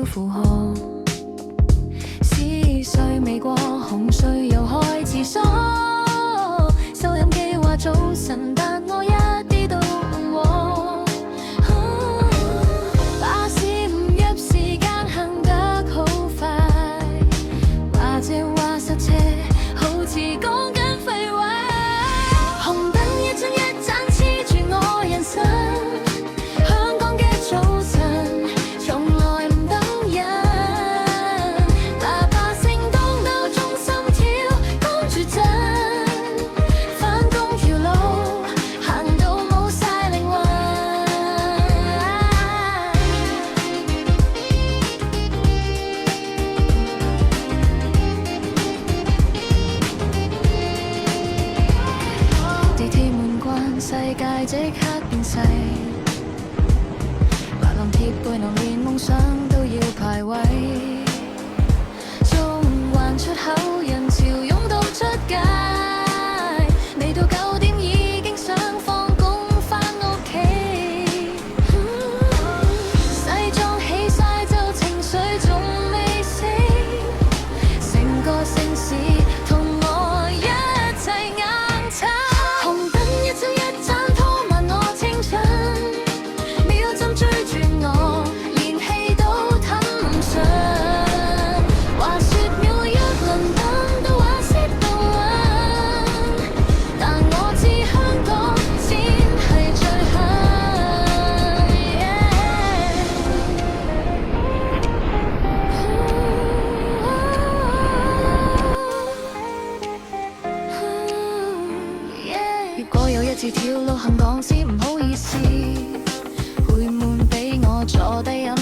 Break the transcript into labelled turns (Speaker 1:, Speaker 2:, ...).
Speaker 1: 要負荷。思緒未過，紅隧又開始疏。收音機話早晨，但我一啲都唔和。巴士唔約時間行得好快，或者話塞車，好似講緊廢話。紅燈一盞一盞黐住我人生，香港嘅早晨從來唔等人。喇叭聲當鬧鐘，心跳趕住震，返工條路行到冇晒靈魂。地鐵門關，世界即刻變細，白臨貼背囊，連夢想都要排位。中環出口人潮湧到出街，未到9點已經想放工返屋企。西裝起晒就情緒仲未死，成個城市同我一齊硬撐。紅燈一盞一盞拖慢我青春，秒針追住我，連氣都吞唔盡。話說每一輪燈都話識到暈，但我知香港先係最狠。如果有一次條路行講先唔好意思，陪悶俾我坐低飲